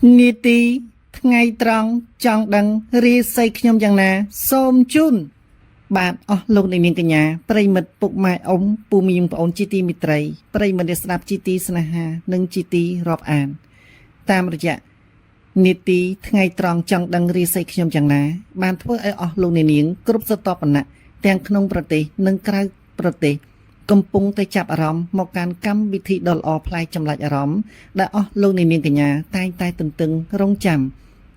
នីតិថ្ងៃត្រង់ចង់ដឹងរាសីខ្ញុំយ៉ាងណាសូមជូនបាទអស់លោកអ្នកនាងកញ្ញាប្រិមិត្តពុកម៉ែអ៊ំពូមីងប្អូនជីទីមិត្តរីប្រិមិត្តដែលស្ដាប់ជីទីស្នេហានិងជីទីរាប់អានតាមរយៈនីតិថ្ងៃត្រង់ចង់ដឹងរាសីខ្ញុំយ៉ាងណាបានធ្វើឲ្យអស់លោកអ្នកនាងគ្រប់សតបណៈទាំងក្នុងប្រទេសនិងក្រៅប្រទេសកំពុងតែចាប់អារម្មណ៍មកកាន់កម្មវិធីដ៏ល្អផ្លែចម្លាច់អារម្មណ៍ដែលអស់លោកអ្នកនាងកញ្ញាតែងតែទន្ទឹងរង់ចាំ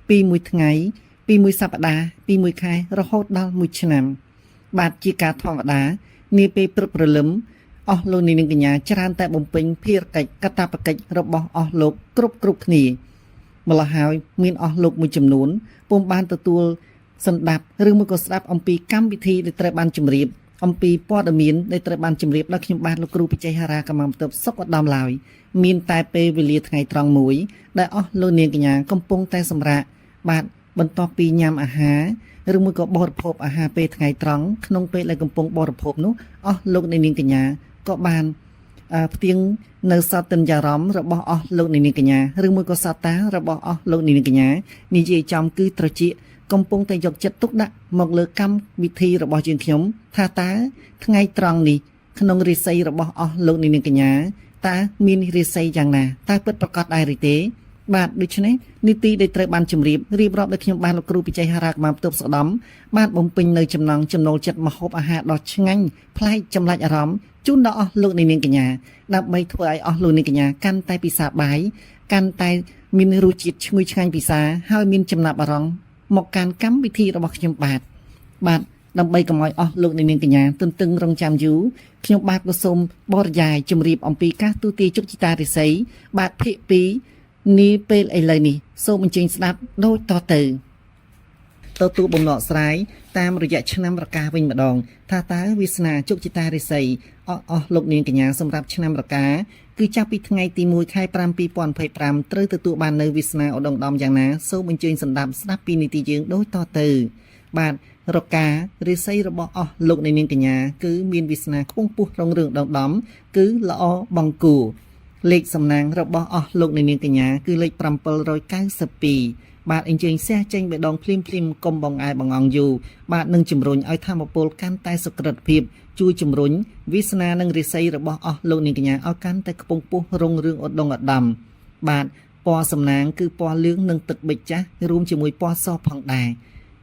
ពីមួយថ្ងៃពីមួយសប្តាហ៍ពីមួយខែរហូតដល់មួយឆ្នាំបាទជាការធម្មតានាពេលព្រឹកព្រលឹមអស់លោកអ្នកនាងកញ្ញាច្រើនតែបំពេញភារកិច្ចកាតព្វកិច្ចរបស់អស់លោកគ្រប់គ្នាម្ល៉េះហើយមានអស់លោកមួយចំនួនពុំបានទទួលសម្ដាប់ឬមួយក៏ស្ដាប់អំពីកម្មវិធីដែលត្រូវបានជម្រាបអំពីព័ត៌មានដែលត្រូវបានជម្រាបដល់ខ្ញុំបាទលោកគ្រូបច្ចេកហារាកម្មបន្ទប់សុខឧត្តមឡើយមានតែពេលវេលាថ្ងៃត្រង់មួយដែលអស់លោកនាងកញ្ញាកំពុងតែសម្រាកបាទបន្ទាប់ពីញ៉ាំអាហារឬមួយក៏បរិភោគអាហារពេលថ្ងៃត្រង់ក្នុងពេលដែលកំពុងបរិភោគនោះអស់លោកនាងកញ្ញាក៏បានផ្ទៀងនៅសតញ្ញអារម្មណ៍របស់អស់លោកនាងកញ្ញាឬមួយក៏សតារបស់អស់លោកនាងកញ្ញានិយាយចំគឺត្រចៀកកំពុងតែយកចិត្តទុកដាក់មកលើកម្មវិធីរបស់យើងខ្ញុំថាតើថ្ងៃត្រង់នេះក្នុងរាសីរបស់អស់លោកនាងកញ្ញាតើមានរាសីយ៉ាងណាតើពិតប្រាកដដែរឬទេបាទដូច្នេះនីតិដែលត្រូវបានជម្រាបរៀបរាប់ដោយខ្ញុំបាទលោកគ្រូបច្ចេកហារាកម្មបន្ទប់ស្ដំបាទបំពេញនៅចំណង់ចំណូលចិត្តម្ហូបអាហារដ៏ឆ្ងាញ់ប្លែកចម្លាច់អារម្មណ៍ជូនដល់អស់លោកនាងកញ្ញាដើម្បីធ្វើឲ្យអស់លោកនាងកញ្ញាកាន់តែពិសាបាយកាន់តែមានរសជាតិឈ្ងុយឆ្ងាញ់ពិសាហើយមានចំណាប់អារម្មណ៍មកកាន់កម្មវិធីរបស់ខ្ញុំបាទដើម្បីកុំឲ្យអស់លោកនាងកញ្ញាទន្ទឹងរង់ចាំយូរខ្ញុំបាទក៏សូមបរិយាយជម្រាបអំពីការទូទាយជោគជតារិស័យបាទភាគ2នេះពេលឥឡូវនេះសូមអញ្ជើញស្ដាប់ដូចតទៅទទួលបំណងស្រាយតាមរយៈឆ្នាំរកាវិញម្ដងថាតើវាសនាជោគជតារិស័យអស់លោកនាងកញ្ញាសម្រាប់ឆ្នាំរកាគឺចាប់ពីថ្ងៃទី1ខែ5 2025ត្រូវទទួលបាននៅវាសនាឧត្តមដំយ៉ាងណាសូមអញ្ជើញស្ដាប់ពីនីតិយើងដូចតទៅបាទរការិស័យរបស់អស់លោកនាងកញ្ញាគឺមានវាសនាខ្ពង់ពោះរងរឿងដំគឺល្អបង្គួរលេខសំណាងរបស់អស់លោកនាងកញ្ញាគឺលេខ792បាទអញ្ជើញសះចេញបេះដូងភ្លាមៗកុំបងអាយបងអង្គយូបាទនឹងជំរុញឲ្យធម្មពលកាន់តែសុក្រិតភាពជួយជំរុញវាសនានិងរិស័យរបស់អស់លោកនាងកញ្ញាឲ្យកាន់តែខ្ពង់ពោះរងរឿងឧត្តមឧត្តមបាទពណ៌សំណាងគឺពណ៌លឿងនិងទឹកប៊ិចចាស់រួមជាមួយពណ៌សផងដែរ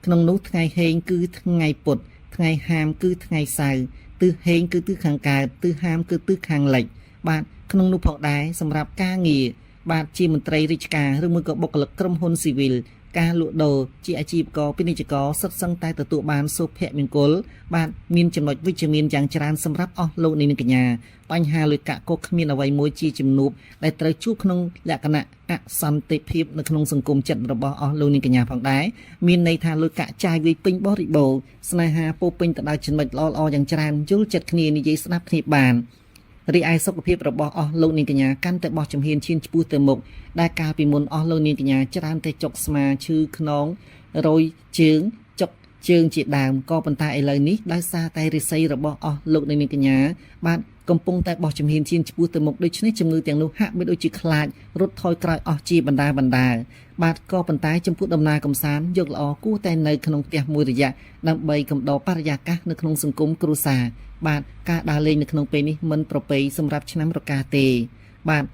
ក្នុងនោះថ្ងៃហេងគឺថ្ងៃពុធថ្ងៃហាមគឺថ្ងៃសៅរ៍ទិសហេងគឺទិសខាងកើតទិសហាមគឺទិសខាងលិចបាទក្នុងនោះផងដែរសម្រាប់ការងារបាទជាមន្ត្រីរាជការឬមួយក៏បុគ្គលិកក្រុមហ៊ុនស៊ីវិលការលក់ដូរជាអាជីវករពាណិជ្ជករសិតសឹងតែទទួលបានសុភមង្គលបាទមានចំណុចវិជ្ជមានយ៉ាងច្រើនសម្រាប់អស់លោកនាងកញ្ញាបញ្ហាលុយកាក់ក៏គ្មានអ្វីមួយជាជំនួបដែលត្រូវជួបក្នុងលក្ខណៈអសន្តិភាពនៅក្នុងសង្គមចិត្តរបស់អស់លោកនាងកញ្ញាផងដែរមានន័យថាលុយកាក់ចាយវាយពេញបរិបូរណ៍ស្នេហាពោពេញទៅដោយចំណុចល្អៗយ៉ាងច្រើនយល់ចិត្តគ្នានិយាយស្ដាប់គ្នាបានរីឯសុខភាពរបស់អស់លោកនាងកញ្ញាកាន់តែបោះជំហានឈានឆ្ពោះទៅមុខដែលកាលពីមុនអស់លោកនាងកញ្ញាច្រើនតែចុកស្មាឈឺខ្នងរយជើងចុកជើងជាដើមក៏ប៉ុន្តែឥឡូវនេះដោយសារតែរិស័យរបស់អស់លោកនាងកញ្ញាបាទកំពុងតែបោះជំហានឈានឆ្ពោះទៅមុខដូច្នេះជំងឺទាំងនោះហាក់បីដូចជាខ្លាចរត់ថយក្រោយអស់ជាបណ្ដាបាទក៏ប៉ុន្តែចំពោះដំណើរកំសាន្តយកល្អគួរតែនៅក្នុងផ្ទះមួយរយៈដើម្បីកំដរបរិយាកាសនៅក្នុងសង្គមគ្រួសារបាទការដើរលេងនៅក្នុងពេលនេះមិនប្រពៃសម្រាប់ឆ្នាំរកាទេបាទ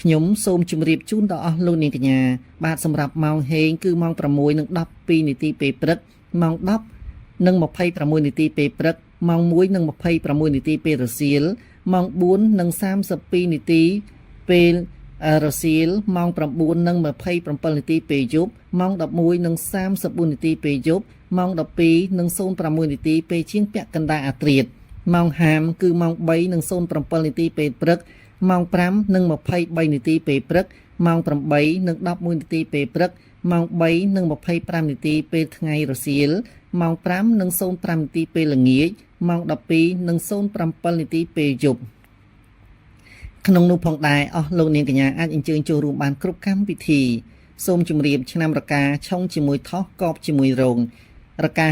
ខ្ញុំសូមជម្រាបជូនដល់អស់លោកនាងកញ្ញាបាទសម្រាប់ម៉ោងហេងគឺម៉ោង6:12នាទីពេលព្រឹកម៉ោង10:26នាទីពេលព្រឹកម៉ោង1:26នាទីពេលរសៀលម៉ោង4:32នាទីពេលរសៀលម៉ោង9:27នាទីពេលយប់ម៉ោង11:34នាទីពេលយប់ម៉ោង12:06នាទីពេលជាងពាក់កណ្ដាលអាធ្រាត្រម៉ោងហាមគឺម៉ោង3:07នាទីពេលព្រឹកម៉ោង5:23នាទីពេលព្រឹកម៉ោង8:11នាទីពេលព្រឹកម៉ោង3:25នាទីពេលថ្ងៃរសៀលម៉ោង5:05នាទីពេលល្ងាចម៉ោង12:07នាទីពេលយប់ក្នុងនោះផងដែរអស់លោកនាងកញ្ញាអាចអញ្ជើញចូលរួមបានគ្រប់កម្មវិធីសូមជម្រាបឆ្នាំរកាឆុងជាមួយថោះកបជាមួយរោងរកា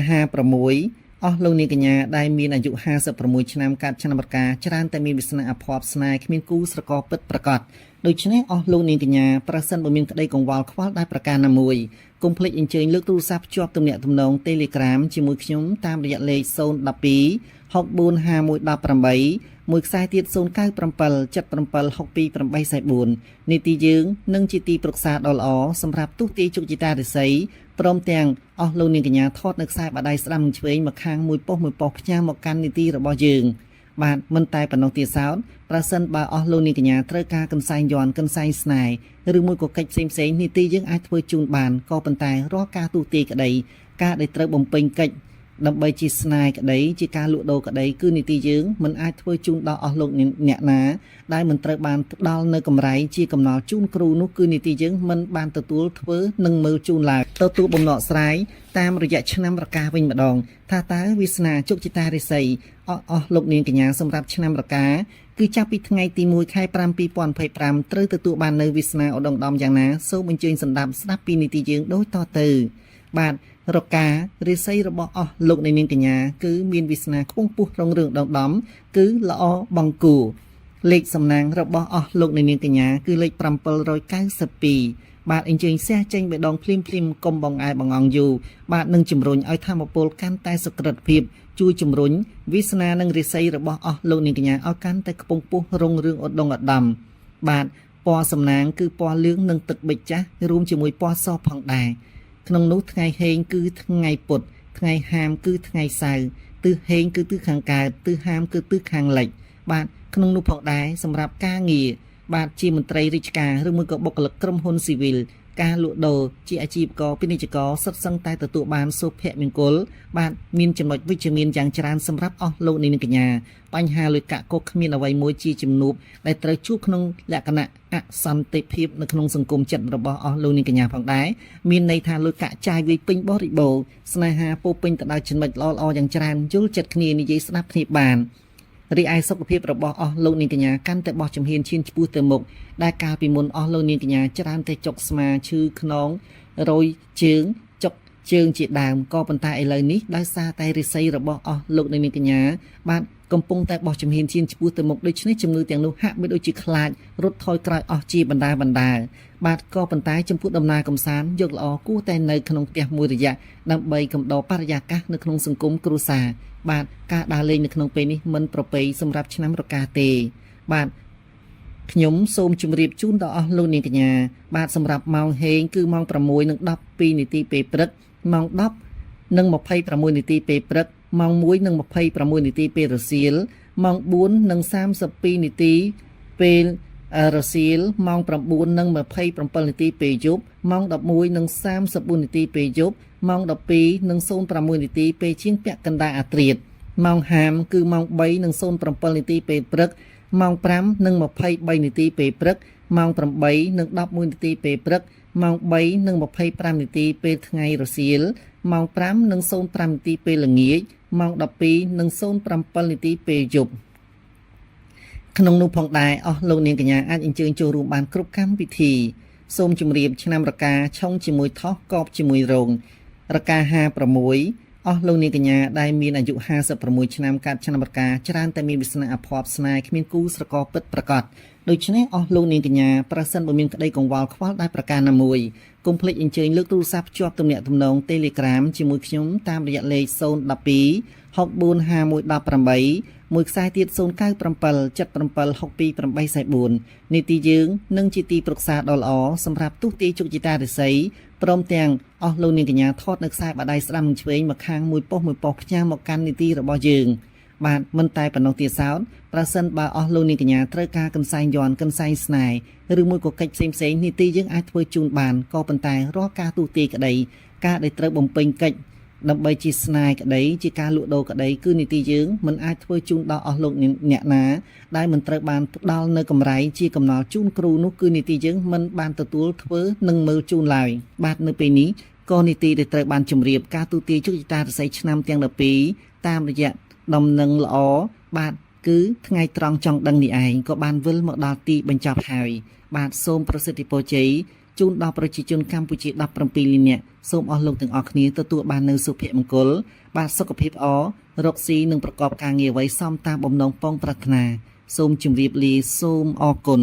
56អស់លោកនាងកញ្ញាដែលមានអាយុ56ឆ្នាំកើតឆ្នាំរកាច្រើនតែមានវាសនាអភ័ព្វស្នេហ៍គ្មានគូស្រករពិតប្រាកដ ដូច្នេះអស់លោកនាងកញ្ញាប្រសិនបើមានក្តីកង្វល់ខ្វល់ដោយប្រការណាមួយកុំភ្លេចអញ្ជើញលើកទូរស័ព្ទភ្ជាប់ទំនាក់ទំនង Telegram ជាមួយខ្ញុំតាមរយៈលេខ012 6451118មួយខ្សែទៀត0977762844នីតិយើងនឹងជាទីប្រឹក្សាដ៏ល្អសម្រាប់ទូទាយជោគជតារិស័យព្រមទាំងអស់លោកនាងកញ្ញាថតនៅខ្សែបាដៃស្ដាំនិងឆ្វេងមកខាងមួយប៉ុស្តិ៍ផ្ញើមកកាន់នីតិរបស់យើងបាទមិនតែប៉ុណ្ណោះទៀតសោតប្រសិនបើអស់លោកនាងកញ្ញាត្រូវការកន្សែងយ័ន្តកន្សែងស្នេហ៍ឬមួយក៏កិច្ចផ្សេងនីតិយើងអាចធ្វើជូនបានក៏ប៉ុន្តែរាល់ការទូទាយក្តីការដែលត្រូវបំពេញកិច្ចដើម្បីជាស្នេហ៍ក្តីជាការលក់ដូរក្តីគឺនីតិយើងមិនអាចធ្វើជូនដល់អស់លោកអ្នកណាដែលមិនត្រូវបានផ្ដល់នៅកម្រៃជាកំណល់ជូនគ្រូនោះគឺនីតិយើងមិនបានទទួលធ្វើនិងមើលជូនឡើយទទួលបំណក់ស្រាយតាមរយៈឆ្នាំរកាវិញម្ដងថាតើវាសនាជោគជតារិស័យអស់លោកនាងកញ្ញាសម្រាប់ឆ្នាំរកាគឺចាប់ពីថ្ងៃទី1ខែ5 2025ត្រូវទទួលបាននៅវាសនាឧត្តមយ៉ាងណាសូមអញ្ជើញស្ដាប់ពីនីតិយើងដូចតទៅបាទរការិស័យរបស់អស់លោកនាងកញ្ញាគឺមានវាសនាខ្ពង់ខ្ពស់រងរឿងដងដំគឺល្អបង្គួរលេខសំណាងរបស់អស់លោកនាងកញ្ញាគឺលេខ792បាទអញ្ជើញសះចេញបេដងភ្លាមកុំបងអែបងអង្គយូបាទនឹងជំរុញឲ្យធម្មពលកាន់តែសុក្រិតភាពជួយជំរុញវាសនានិងរិស័យរបស់អស់លោកនាងកញ្ញាឲ្យកាន់តែខ្ពង់ខ្ពស់រងរឿងឧត្តមឧត្តមបាទពណ៌សំណាងគឺពណ៌លឿងនិងទឹកប៊ិចចាស់រួមជាមួយពណ៌សផងដែរក្នុងនោះថ្ងៃហេងគឺថ្ងៃពុធថ្ងៃហាមគឺថ្ងៃសៅរ៍ទិសហេងគឺទិសខាងកើតទិសហាមគឺទិសខាងលិចបាទក្នុងនោះផងដែរសម្រាប់ការងារបាទជាមន្ត្រីរាជការឬមួយក៏បុគ្គលិកក្រុមហ៊ុនស៊ីវិលការលក់ដូរជាអាជីវករពាណិជ្ជករសិតសឹងតែទទួលបានសុភមង្គលបាទមានចំណុចវិជ្ជមានយ៉ាងច្រើនសម្រាប់អស់លោកនាងកញ្ញាបញ្ហាលុយកាក់ក៏គ្មានអ្វីមួយជាជំនួបដែលត្រូវជួបក្នុងលក្ខណៈអសន្តិភាពនៅក្នុងសង្គមចិត្តរបស់អស់លោកនាងកញ្ញាផងដែរមានន័យថាលុយកាក់ចាយវាយពេញបរិបូរណ៍ស្នេហាពោពេញទៅដោយចំណុចល្អៗយ៉ាងច្រើនយល់ចិត្តគ្នានិយាយស្ដាប់គ្នាបានរីឯសុខភាពរបស់អស់លោកនាងកញ្ញាកាន់តែបោះជំហានឈានឆ្ពោះទៅមុខដែលកាលពីមុនអស់លោកនាងកញ្ញាច្រើនតែចុកស្មាឈឺខ្នងរយជើងចុកជើងជាដើមក៏ប៉ុន្តែឥឡូវនេះដោយសារតែរិស័យរបស់អស់លោកនាងកញ្ញាបាទកំពុងតែបោះជំហានឈានឆ្ពោះទៅមុខដូច្នេះជំងឺទាំងនោះហាក់បីដូចជាខ្លាចរត់ថយក្រោយអស់ជាបណ្ដាបាទក៏ប៉ុន្តែចំពោះដំណើរកំសាន្តយកល្អគួរតែនៅក្នុងផ្ទះមួយរយៈដើម្បីកំដរបរិយាកាសនៅក្នុងសង្គមគ្រួសារបាទការដើរលេងនៅក្នុងពេលនេះមិនប្រពៃសម្រាប់ឆ្នាំរកាទេបាទខ្ញុំសូមជម្រាបជូនដល់អស់លោកនាងកញ្ញាបាទសម្រាប់ម៉ោងហេងគឺម៉ោង6:12នាទីពេលព្រឹកម៉ោង10:26នាទីពេលព្រឹកម៉ោង1:26នាទីពេលរសៀលម៉ោង4:32នាទីពេលរសៀលម៉ោង9:27នាទីពេលយប់ម៉ោង11:34នាទីពេលយប់ម៉ោង12:06នាទីពេលជាងពាក់កណ្ដាលអាធ្រាត្រម៉ោងហាមគឺម៉ោង3:07នាទីពេលព្រឹកម៉ោង5:23នាទីពេលព្រឹកម៉ោង8:11នាទីពេលព្រឹកម៉ោង3:25នាទីពេលថ្ងៃរសៀលម៉ោង5:05នាទីពេលល្ងាចម៉ោង12:07នាទីពេលយប់ក្នុងនោះផងដែរអស់លោកនាងកញ្ញាអាចអញ្ជើញចូលរួមបានគ្រប់កម្មវិធីសូមជម្រាបឆ្នាំរកាឆុងជាមួយថោះកបជាមួយរោងរកា56អស់លោកនាងកញ្ញាដែលមានអាយុ56ឆ្នាំកើតឆ្នាំរកាច្រើនតែមានវាសនាអភ័ព្វស្នេហ៍គ្មានគូស្រករពិតប្រាកដដូច្នេះអស់លោកនាងកញ្ញាប្រសិនបើមានក្តីកង្វល់ខ្វល់ដោយប្រការណាមួយកុំភ្លេចអញ្ជើញលើកទូរស័ព្ទភ្ជាប់ទំនាក់ទំនង Telegram ជាមួយខ្ញុំតាមរយៈលេខ012 6451118មួយខ្សែទៀត0977762844នីតិយើងនឹងជាទីប្រឹក្សាដ៏ល្អសម្រាប់ទូទាយជោគជតារិស័យព្រមទាំងអស់លោកនាងកញ្ញាថតនៅខ្សែបាដៃស្ដាំនិងឆ្វេងមកខាងមួយប៉ុស្តិ៍ផ្ញើមកកាន់នីតិរបស់យើងបាទមិនតែប៉ុណ្ណោះទៀតសោតប្រសិនបើអស់លោកនាងកញ្ញាត្រូវការកន្សែងយ័ន្តកន្សែងស្នេហ៍ឬមួយក៏កិច្ចផ្សេងនីតិយើងអាចធ្វើជូនបានក៏ប៉ុន្តែរាល់ការទូទាយក្តីការដែលត្រូវបំពេញកិច្ចដើម្បីជាស្នេហ៍ក្តីជាការលក់ដូរក្តីគឺនីតិយើងមិនអាចធ្វើជូនដល់អស់លោកអ្នកណាដែលមិនត្រូវបានផ្ដល់នៅកម្រៃជាកំណល់ជូនគ្រូនោះគឺនីតិយើងមិនបានទទួលធ្វើនិងមើលជូនឡើយបាទនៅពេលនេះក៏នីតិដែលត្រូវបានជម្រាបការទូទាយជោគជតារិស័យឆ្នាំទាំង12តាមរយៈដំណឹងល្អបាទគឺថ្ងៃត្រង់ចង់ដឹងនេះឯងក៏បានវិលមកដល់ទីបញ្ចប់ហើយបាទសូមប្រសិទ្ធិពរជ័យជូនដល់ប្រជាជនកម្ពុជា17លាននាក់សូមអស់លោកទាំងអស់គ្នាទទួលបាននូវសុភមង្គលបាទសុខភាពល្អរកស៊ីនិងប្រកបការងារអ្វីសមតាមបំណងពងប្រាថ្នាសូមជម្រាបលាសូមអរគុណ